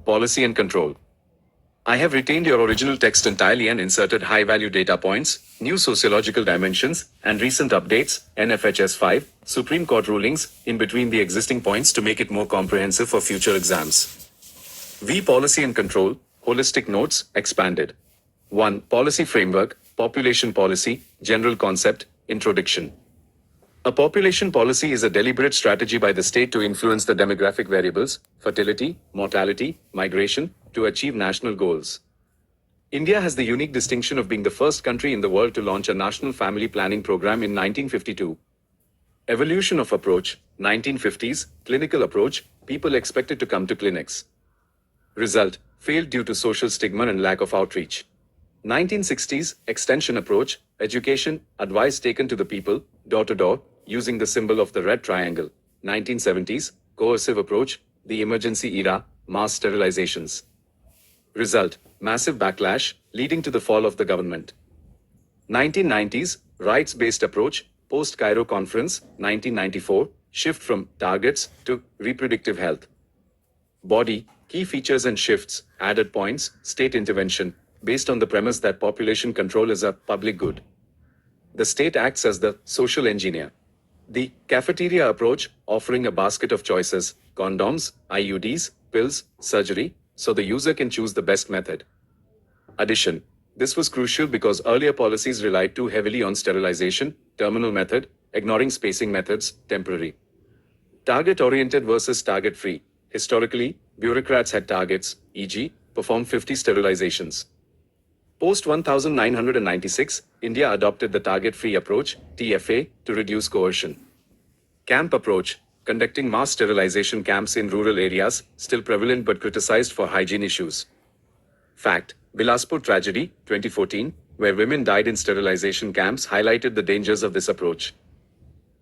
Policy and control. I have retained your original text entirely and inserted high-value data points, new sociological dimensions, and recent updates, NFHS 5, Supreme Court rulings, in between the existing points to make it more comprehensive for future exams. V. Policy and control, holistic notes, expanded. 1. Policy framework, population policy, general concept, introduction. A population policy is a deliberate strategy by the state to influence the demographic variables, fertility, mortality, migration, to achieve national goals. India has the unique distinction of being the first country in the world to launch a national family planning program in 1952. Evolution of approach, 1950s, clinical approach, people expected to come to clinics. Result, failed due to social stigma and lack of outreach. 1960s, extension approach, education, advice taken to the people, door to door, using the symbol of the red triangle. 1970s, coercive approach, the emergency era, mass sterilizations. Result, massive backlash, leading to the fall of the government. 1990s, rights-based approach, post-Cairo conference, 1994, shift from targets to reproductive health. Body, key features and shifts, added points, state intervention, based on the premise that population control is a public good. The state acts as the social engineer. The cafeteria approach, offering a basket of choices, condoms, IUDs, pills, surgery, so the user can choose the best method. Addition. This was crucial because earlier policies relied too heavily on sterilization, terminal method, ignoring spacing methods, temporary. Target-oriented versus target-free. Historically, bureaucrats had targets, e.g., perform 50 sterilizations. Post-1996, India adopted the target-free approach, TFA, to reduce coercion. Camp approach, conducting mass sterilization camps in rural areas, still prevalent but criticized for hygiene issues. Fact, Bilaspur tragedy, 2014, where women died in sterilization camps highlighted the dangers of this approach.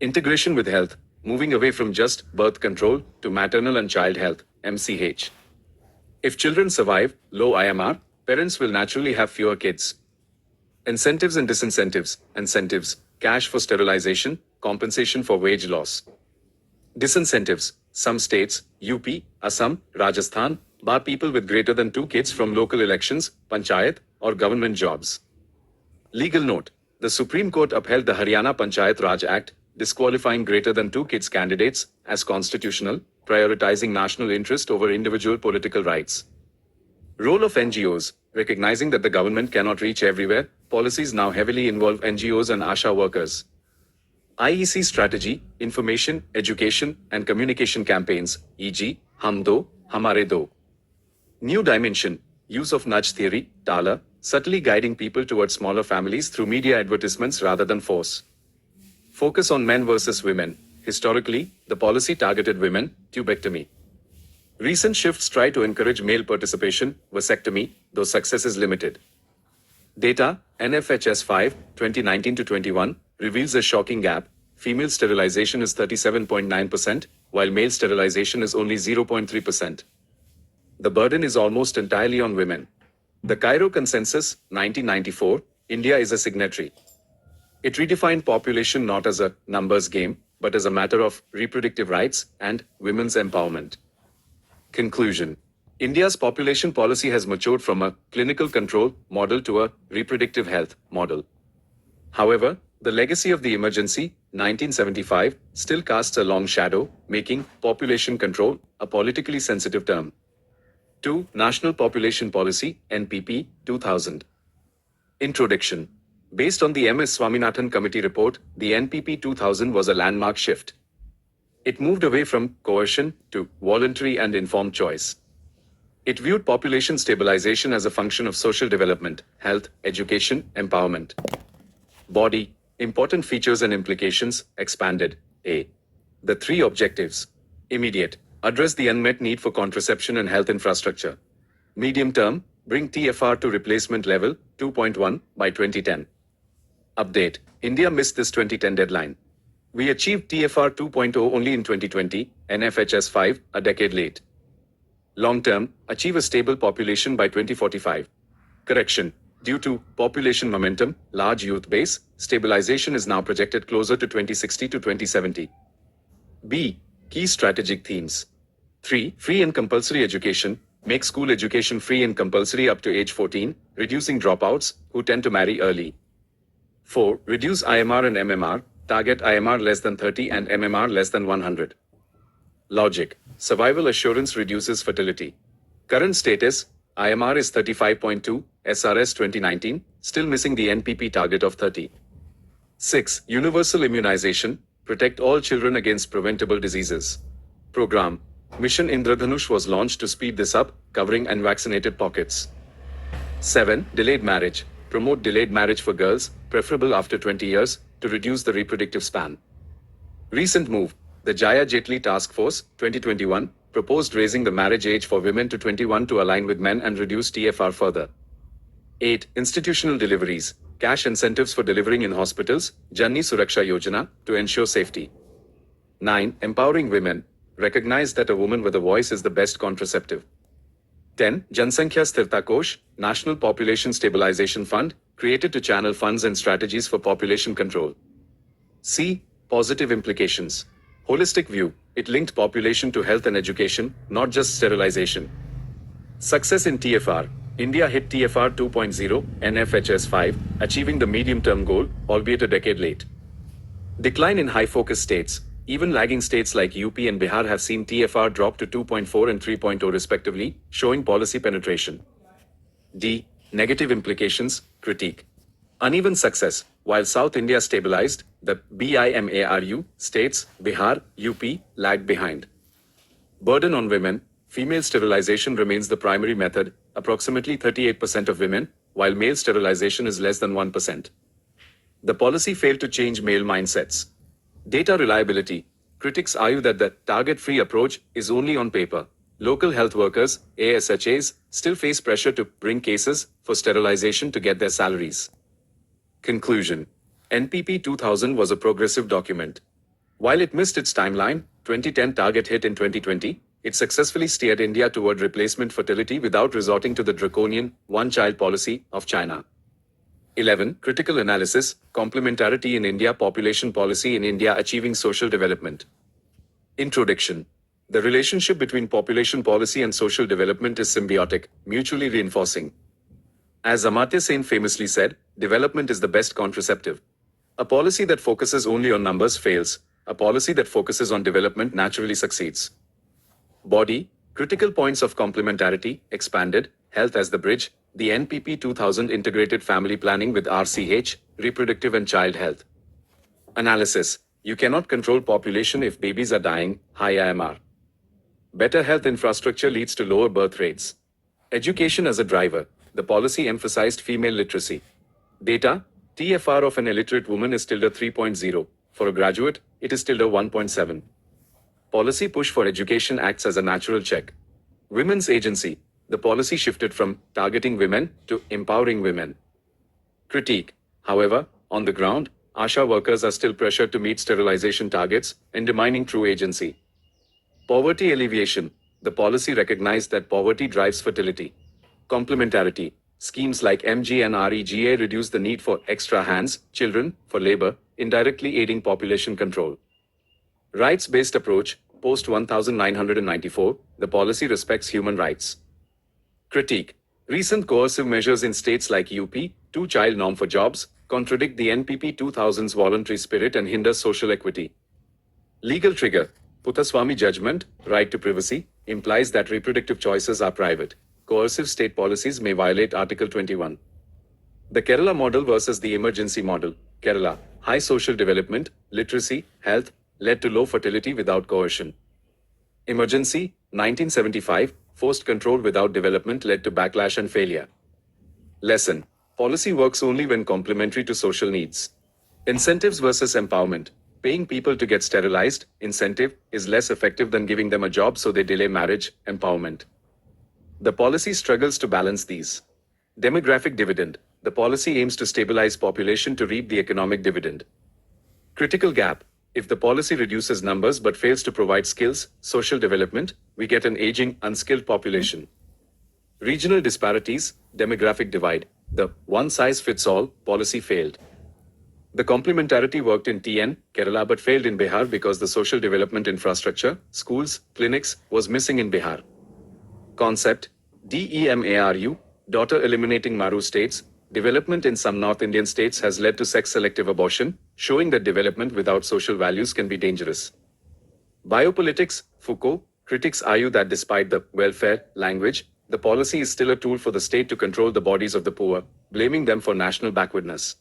Integration with health, moving away from just birth control to maternal and child health, MCH. If children survive, low IMR, parents will naturally have fewer kids. Incentives and disincentives. Incentives, cash for sterilization, compensation for wage loss. Disincentives, some states, UP, Assam, Rajasthan, bar people with greater than 2 kids from local elections, panchayat, or government jobs. Legal note, the Supreme Court upheld the Haryana Panchayat Raj Act, disqualifying greater than 2 kids candidates as constitutional, prioritizing national interest over individual political rights. Role of NGOs, recognizing that the government cannot reach everywhere, policies now heavily involve NGOs and ASHA workers. IEC strategy, information, education, and communication campaigns, e.g., Hum Do, Hamare Do. New dimension, use of nudge theory, Tala, subtly guiding people towards smaller families through media advertisements rather than force. Focus on men versus women. Historically, the policy targeted women, tubectomy. Recent shifts try to encourage male participation, vasectomy, though success is limited. Data, NFHS 5, 2019-21, reveals a shocking gap. Female sterilization is 37.9%, while male sterilization is only 0.3%. The burden is almost entirely on women. The Cairo Consensus, 1994, India is a signatory. It redefined population not as a numbers game, but as a matter of reproductive rights and women's empowerment. Conclusion. India's population policy has matured from a clinical control model to a reproductive health model. However, the legacy of the emergency, 1975, still casts a long shadow, making population control a politically sensitive term. 2. National Population Policy, NPP, 2000. Introduction. Based on the M.S. Swaminathan Committee report, the NPP 2000 was a landmark shift. It moved away from coercion to voluntary and informed choice. It viewed population stabilization as a function of social development, health, education, empowerment. Body, important features and implications, expanded. A. The 3 objectives. Immediate, address the unmet need for contraception and health infrastructure. Medium term, bring TFR to replacement level 2.1 by 2010. Update, India missed this 2010 deadline. We achieved TFR 2.0 only in 2020, NFHS 5, a decade late. Long term, achieve a stable population by 2045. Correction, due to population momentum, large youth base, stabilization is now projected closer to 2060 to 2070. B. Key strategic themes. 3. Free and compulsory education, Make school education free and compulsory up to age 14, reducing dropouts who tend to marry early. 4. Reduce IMR and MMR, target IMR less than 30 and MMR less than 100. Logic. Survival assurance reduces fertility. Current status, IMR is 35.2, SRS 2019, still missing the NPP target of 30. 6. Universal immunization, protect all children against preventable diseases. Program. Mission Indradhanush was launched to speed this up, covering unvaccinated pockets. 7. Delayed marriage. Promote delayed marriage for girls, preferable after 20 years, to reduce the reproductive span. Recent move. The Jaya Jetli Task Force, 2021, proposed raising the marriage age for women to 21 to align with men and reduce TFR further. 8. Institutional deliveries. Cash incentives for delivering in hospitals, Janni Suraksha Yojana, to ensure safety. 9. Empowering women. Recognize that a woman with a voice is the best contraceptive. 10. Jansankhya Sthirta Kosh, National Population Stabilization Fund, created to channel funds and strategies for population control. C. Positive implications. Holistic view. It linked population to health and education, not just sterilization. Success in TFR. India hit TFR 2.0, NFHS 5, achieving the medium-term goal, albeit a decade late. Decline in high-focus states. Even lagging states like UP and Bihar have seen TFR drop to 2.4 and 3.0 respectively, showing policy penetration. D. Negative implications, critique. Uneven success. While South India stabilized, the BIMARU states, Bihar, UP, lagged behind. Burden on women. Female sterilization remains the primary method, approximately 38% of women, while male sterilization is less than 1%. The policy failed to change male mindsets. Data reliability. Critics argue that the target-free approach is only on paper. Local health workers, ASHAs, still face pressure to bring cases for sterilization to get their salaries. Conclusion. NPP 2000 was a progressive document. While it missed its timeline, 2010 target hit in 2020, it successfully steered India toward replacement fertility without resorting to the draconian one-child policy of China. 11. Critical analysis, complementarity in India, population policy in India achieving social development. Introduction. The relationship between population policy and social development is symbiotic, mutually reinforcing. As Amartya Sen famously said, development is the best contraceptive. A policy that focuses only on numbers fails. A policy that focuses on development naturally succeeds. Body. Critical points of complementarity, expanded, health as the bridge, the NPP 2000 integrated family planning with RCH, reproductive and child health. Analysis. You cannot control population if babies are dying, high IMR. Better health infrastructure leads to lower birth rates. Education as a driver. The policy emphasized female literacy. Data. TFR of an illiterate woman is tilde 3.0. For a graduate, it is tilde 1.7. Policy push for education acts as a natural check. Women's agency. The policy shifted from targeting women to empowering women. Critique. However, on the ground, ASHA workers are still pressured to meet sterilization targets, undermining true agency. Poverty alleviation. The policy recognized that poverty drives fertility. Complementarity. Schemes like MGNREGA reduce the need for extra hands, children, for labor, indirectly aiding population control. Rights-based approach. Post 1994, the policy respects human rights. Critique. Recent coercive measures in states like UP, two-child norm for jobs, contradict the NPP 2000's voluntary spirit and hinder social equity. Legal trigger. Puttaswamy judgment, right to privacy, implies that reproductive choices are private. Coercive state policies may violate Article 21. The Kerala model versus the emergency model. Kerala, high social development, literacy, health, led to low fertility without coercion. Emergency, 1975, forced control without development led to backlash and failure. Lesson. Policy works only when complementary to social needs. Incentives versus empowerment. Paying people to get sterilized, incentive, is less effective than giving them a job so they delay marriage, empowerment. The policy struggles to balance these. Demographic dividend. The policy aims to stabilize population to reap the economic dividend. Critical gap. If the policy reduces numbers but fails to provide skills, social development, we get an aging, unskilled population. Regional disparities, demographic divide. The one-size-fits-all policy failed. The complementarity worked in TN, Kerala but failed in Bihar because the social development infrastructure, schools, clinics, was missing in Bihar. Concept. DEMARU, daughter eliminating Maru states, development in some North Indian states has led to sex-selective abortion, showing that development without social values can be dangerous. Biopolitics, Foucault, critics argue that despite the welfare language, the policy is still a tool for the state to control the bodies of the poor, blaming them for national backwardness.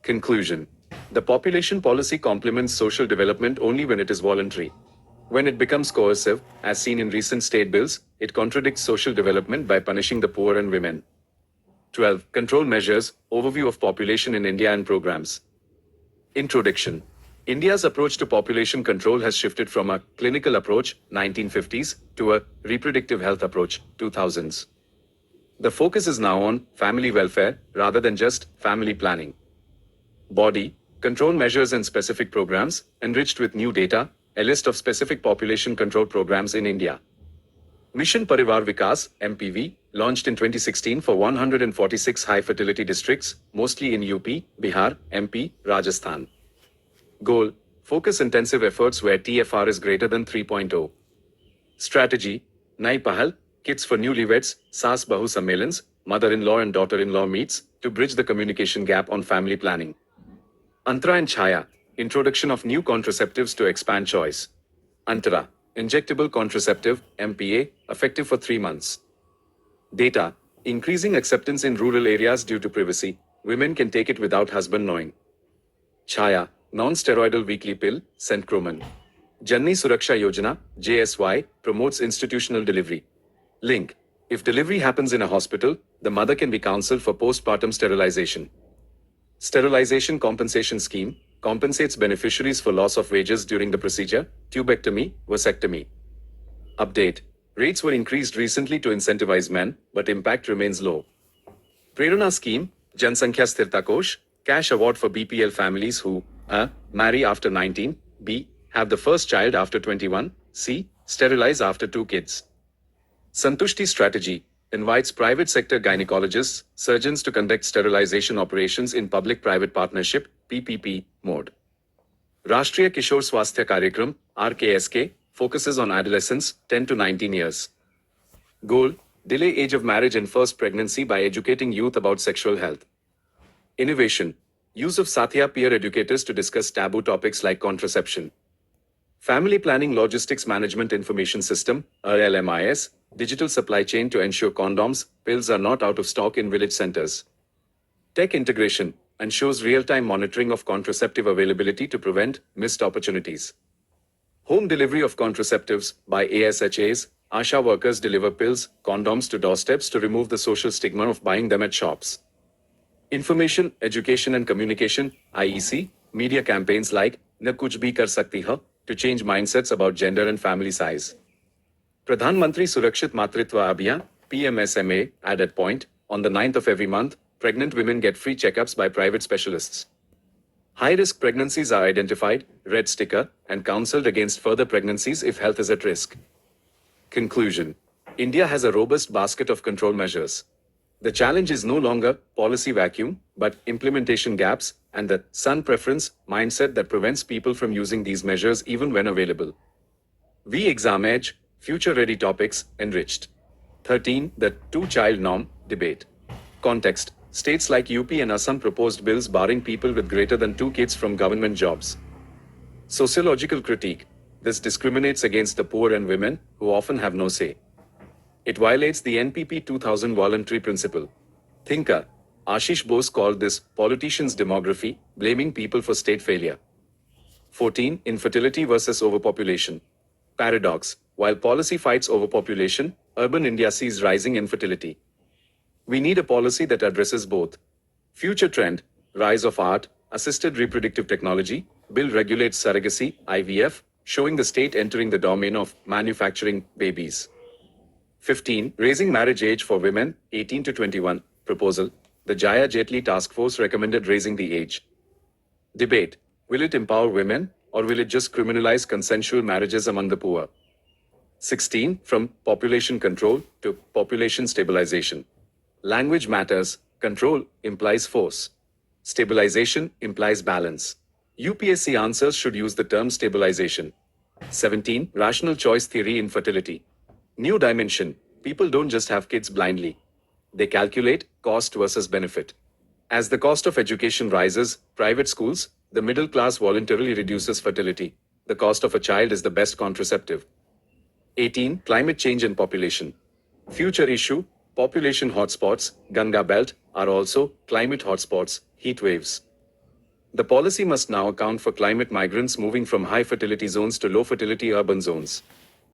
Conclusion. The population policy complements social development only when it is voluntary. When it becomes coercive, as seen in recent state bills, it contradicts social development by punishing the poor and women. 12. Control measures, overview of population in India and programs. Introduction. India's approach to population control has shifted from a clinical approach, 1950s, to a reproductive health approach, 2000s. The focus is now on family welfare rather than just family planning. Body, control measures and specific programs, enriched with new data, a list of specific population control programs in India. Mission Parivar Vikas, MPV, launched in 2016 for 146 high fertility districts, mostly in UP, Bihar, MP, Rajasthan. Goal, focus intensive efforts where TFR is greater than 3.0. Strategy, Nai Pahal, kits for newlyweds, Saas Bahu Sammelans, mother-in-law and daughter-in-law meets, to bridge the communication gap on family planning. Antara and Chhaya, introduction of new contraceptives to expand choice. Antara, injectable contraceptive, MPA, effective for 3 months. Data, increasing acceptance in rural areas due to privacy, women can take it without husband knowing. Chhaya, non-steroidal weekly pill, Centroman. Janni Suraksha Yojana, JSY, promotes institutional delivery. Link, if delivery happens in a hospital, the mother can be counseled for postpartum sterilization. Sterilization Compensation Scheme compensates beneficiaries for loss of wages during the procedure, tubectomy, vasectomy. Update. Rates were increased recently to incentivize men, but impact remains low. Prerana Scheme, Jansankhya Sthirta Kosh, cash award for BPL families who a. Marry after 19, b. Have the first child after 21, c. Sterilize after 2 kids. Santushti Strategy invites private sector gynecologists, surgeons to conduct sterilization operations in public-private partnership (PPP) mode. Rashtriya Kishore Swasthya Karyakram (RKSK) focuses on adolescents 10 to 19 years. Goal: delay age of marriage and first pregnancy by educating youth about sexual health. Innovation: use of Sathya peer educators to discuss taboo topics like contraception. Family Planning Logistics Management Information System (LMIS), digital supply chain to ensure condoms, pills are not out of stock in village centers. Tech integration ensures real-time monitoring of contraceptive availability to prevent missed opportunities. Home delivery of contraceptives by ASHAs, Asha workers deliver pills, condoms to doorsteps to remove the social stigma of buying them at shops. Information, Education and Communication, IEC, media campaigns like Na Kuch Bhi Kar Sakti Hai to change mindsets about gender and family size. Pradhan Mantri Surakshit Matritva Abhiyan, PMSMA, added point, on the 9th of every month, pregnant women get free checkups by private specialists. High-risk pregnancies are identified, red sticker, and counseled against further pregnancies if health is at risk. Conclusion. India has a robust basket of control measures. The challenge is no longer policy vacuum, but implementation gaps and the son preference mindset that prevents people from using these measures even when available. We Exam Edge, future-ready topics, enriched. 13. The two-child norm, debate. Context. States like UP and Assam proposed bills barring people with greater than 2 kids from government jobs. Sociological critique. This discriminates against the poor and women, who often have no say. It violates the NPP 2000 voluntary principle. Thinker. Ashish Bose called this politicians' demography, blaming people for state failure. 14. Infertility versus overpopulation. Paradox. While policy fights overpopulation, urban India sees rising infertility. We need a policy that addresses both. Future trend, rise of art, assisted reproductive technology, bill regulates surrogacy, IVF, showing the state entering the domain of manufacturing babies. 15. Raising marriage age for women, 18 to 21, proposal. The Jaya Jetli Task Force recommended raising the age. Debate. Will it empower women, or will it just criminalize consensual marriages among the poor? 16. From population control to population stabilization. Language matters. Control implies force. Stabilization implies balance. UPSC answers should use the term stabilization. 17. Rational choice theory in fertility. New dimension. People don't just have kids blindly. They calculate cost versus benefit. As the cost of education rises, private schools, the middle class voluntarily reduces fertility. The cost of a child is the best contraceptive. 18. Climate change and population. Future issue, population hotspots, Ganga Belt, are also climate hotspots, heat waves. The policy must now account for climate migrants moving from high fertility zones to low fertility urban zones.